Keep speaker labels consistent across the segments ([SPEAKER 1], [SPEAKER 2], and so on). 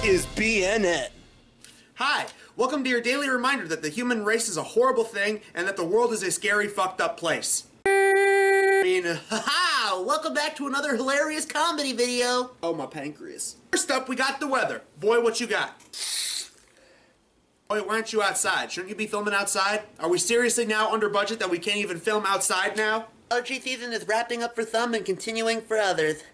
[SPEAKER 1] is BNN.
[SPEAKER 2] Hi, welcome to your daily reminder that the human race is a horrible thing and that the world is a scary, fucked up place. Haha! Welcome back to another hilarious comedy video. Oh, my pancreas. First up, we got the weather. Boy, what you got? Boy, why aren't you outside? Shouldn't you be filming outside? Are we seriously now under budget that we can't even film outside now? Allergy season is wrapping up for some and continuing for others.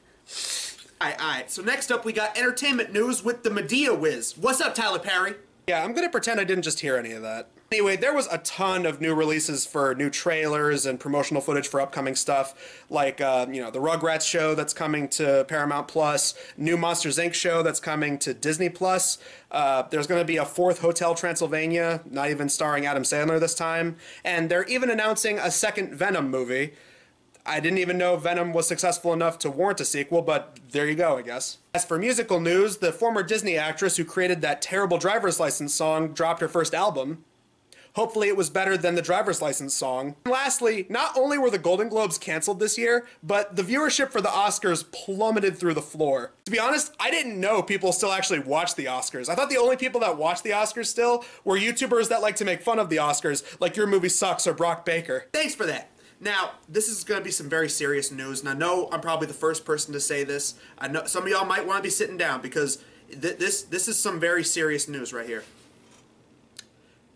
[SPEAKER 2] Alright, so next up we got entertainment news with the Medea Whiz. What's up, Tyler Perry?
[SPEAKER 1] Yeah, I'm gonna pretend I didn't just hear any of that. Anyway, there was a ton of new releases for new trailers and promotional footage for upcoming stuff, like, you know, the Rugrats show that's coming to Paramount Plus, new Monsters, Inc. show that's coming to Disney Plus. There's going to be a fourth Hotel Transylvania, not even starring Adam Sandler this time, and they're even announcing a second Venom movie. I didn't even know Venom was successful enough to warrant a sequel, but there you go, I guess. As for musical news, the former Disney actress who created that terrible driver's license song dropped her first album. Hopefully it was better than the driver's license song. And lastly, not only were the Golden Globes canceled this year, but the viewership for the Oscars plummeted through the floor. To be honest, I didn't know people still actually watch the Oscars. I thought the only people that watch the Oscars still were YouTubers that like to make fun of the Oscars, like Your Movie Sucks or Brock Baker. Thanks for that. Now, this is going to be some very serious news, and I know I'm probably the first person to say this. I know some of y'all might want to be sitting down because this is some very serious news right here.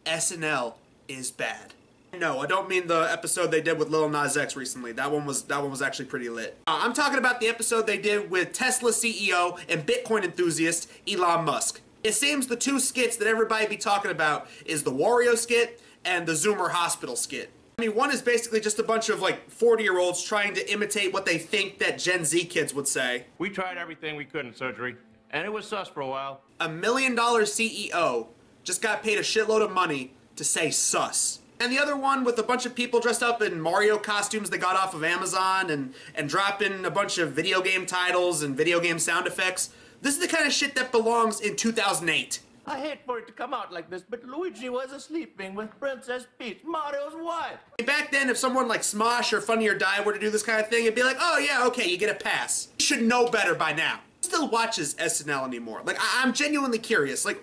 [SPEAKER 1] SNL is bad. No, I don't mean the episode they did with Lil Nas X recently. That one was actually pretty lit. I'm talking about the episode they did with Tesla CEO and Bitcoin enthusiast Elon Musk. It seems the two skits that everybody be talking about is the Wario skit and the Zoomer Hospital skit. I mean, one is basically just a bunch of like 40-year-olds trying to imitate what they think that Gen Z kids would say.
[SPEAKER 3] We tried everything we could in surgery, and it was sus for a while.
[SPEAKER 2] $1 million CEO just got paid a shitload of money to say sus. And the other one with a bunch of people dressed up in Mario costumes they got off of Amazon and dropping a bunch of video game titles and video game sound effects. This is the kind of shit that belongs in 2008.
[SPEAKER 3] I hate for it to come out like this, but Luigi was sleeping with Princess Peach, Mario's wife.
[SPEAKER 2] Back then, if someone like Smosh or Funny or Die were to do this kind of thing, it'd be like, oh yeah, okay, you get a pass. You should know better by now. Who still watches SNL anymore? Like, I'm genuinely curious. Like,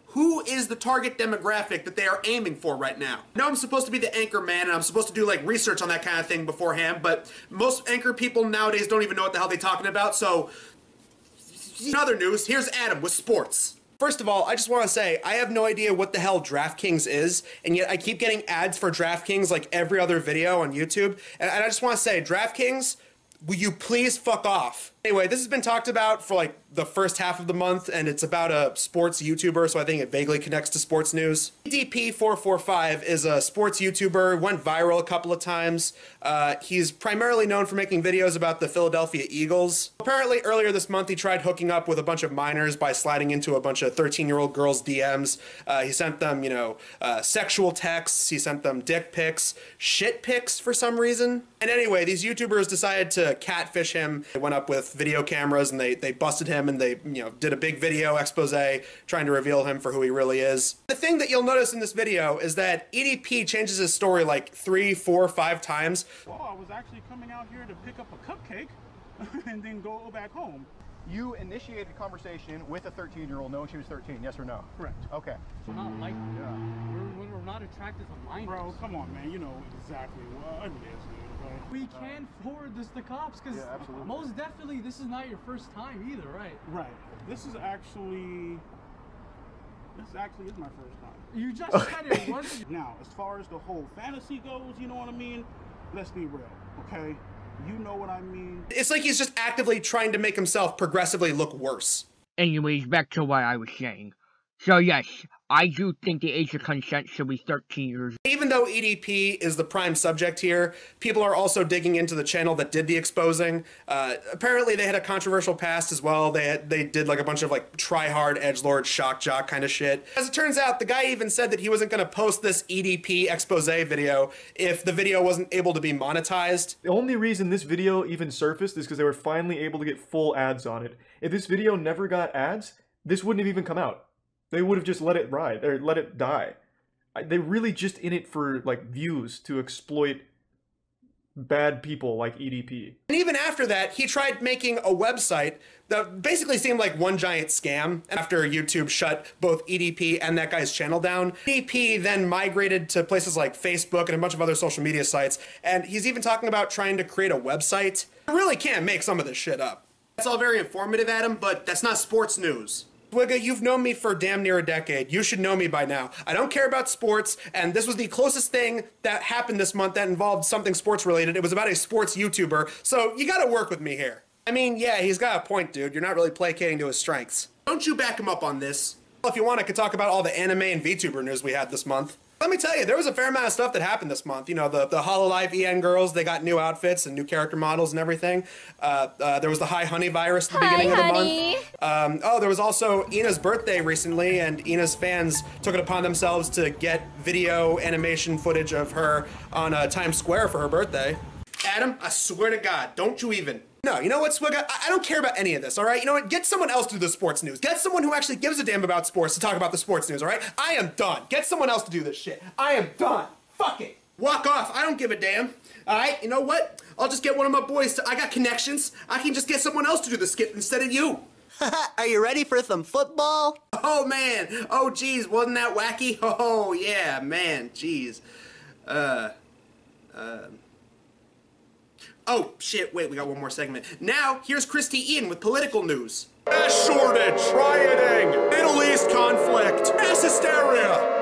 [SPEAKER 2] who is the target demographic that they are aiming for right now? I know I'm supposed to be the anchor man and I'm supposed to do like research on that kind of thing beforehand, but most anchor people nowadays don't even know what the hell they're talking about, so... In other news, here's Adam with sports. First of all, I just want to say, I have no idea what the hell DraftKings is, and yet I keep getting ads for DraftKings like every other video on YouTube, and I just want to say, DraftKings, will you please fuck off? Anyway, this has been talked about for like the first half of the month, and it's about a sports YouTuber, so I think it vaguely connects to sports news. EDP 445 is a sports YouTuber, went viral a couple of times. He's primarily known for making videos about the Philadelphia Eagles. Apparently earlier this month he tried hooking up with a bunch of minors by sliding into a bunch of 13-year-old girls' DMs. He sent them, you know, sexual texts, he sent them dick pics, shit pics for some reason. And anyway, these YouTubers decided to catfish him. They went up with video cameras and they busted him and they, you know, did a big video expose trying to reveal him for who he really is. The thing that you'll notice in this video is that EDP changes his story like 3, 4, 5 times.
[SPEAKER 4] Well, I was actually coming out here to pick up a cupcake and then go back home.
[SPEAKER 5] You initiated a conversation with a 13-year-old knowing she was 13, yes or no?
[SPEAKER 4] Correct.
[SPEAKER 5] Okay.
[SPEAKER 6] We're not like we're not attracted to minors.
[SPEAKER 4] Bro, come on, man. You know exactly what it is, dude. Okay?
[SPEAKER 6] We can forward this to cops because most definitely this is not your first time either, right?
[SPEAKER 4] Right. This actually is my first time.
[SPEAKER 6] You just said it wasn't.
[SPEAKER 4] Now, as far as the whole fantasy goes, you know what I mean? Let's be real, okay? You know what I mean?
[SPEAKER 1] It's like he's just actively trying to make himself progressively look worse.
[SPEAKER 7] Anyways, back to what I was saying. So yes, I do think the age of consent should be 13 years.
[SPEAKER 1] Even though EDP is the prime subject here, people are also digging into the channel that did the exposing. Apparently they had a controversial past as well. They did like a bunch of like try-hard, edgelord, shock jock kind of shit. As it turns out, the guy even said that he wasn't going to post this EDP expose video if the video wasn't able to be monetized.
[SPEAKER 8] The only reason this video even surfaced is because they were finally able to get full ads on it. If this video never got ads, this wouldn't have even come out. They would have just let it ride, or let it die. They're really just in it for, like, views to exploit bad people like EDP.
[SPEAKER 1] And even after that, he tried making a website that basically seemed like one giant scam. And after YouTube shut both EDP and that guy's channel down, EDP then migrated to places like Facebook and a bunch of other social media sites. And he's even talking about trying to create a website. You really can't make some of this shit up.
[SPEAKER 2] That's all very informative, Adam, but that's not sports news.
[SPEAKER 1] Swigga, you've known me for damn near a decade. You should know me by now. I don't care about sports, and this was the closest thing that happened this month that involved something sports related. It was about a sports YouTuber, so you gotta work with me here. I mean, yeah, he's got a point, dude. You're not really placating to his strengths.
[SPEAKER 2] Don't you back him up on this.
[SPEAKER 1] Well, if you want, I could talk about all the anime and VTuber news we had this month. Let me tell you, there was a fair amount of stuff that happened this month. You know, the Hololive EN girls, they got new outfits and new character models and everything. There was the Hi Honey virus at the beginning of the month. Oh, there was also Ina's birthday recently, and Ina's fans took it upon themselves to get video animation footage of her on Times Square for her birthday.
[SPEAKER 2] Adam, I swear to God, don't you even.
[SPEAKER 1] No, you know what, Swigga? I don't care about any of this, all right? You know what? Get someone else to do the sports news. Get someone who actually gives a damn about sports to talk about the sports news, all right? I am done. Get someone else to do this shit. I am done. Fuck it.
[SPEAKER 2] Walk off. I don't give a damn. All right, you know what? I'll just get one of my boys to, I got connections. I can just get someone else to do the skit instead of you.
[SPEAKER 9] Are you ready for some football?
[SPEAKER 2] Oh, man. Oh, geez. Wasn't that wacky? Oh, yeah, man. Geez. Oh, shit, wait, we got one more segment. Now, here's Christy Ian with political news.
[SPEAKER 1] Gas shortage, rioting, Middle East conflict, mass hysteria.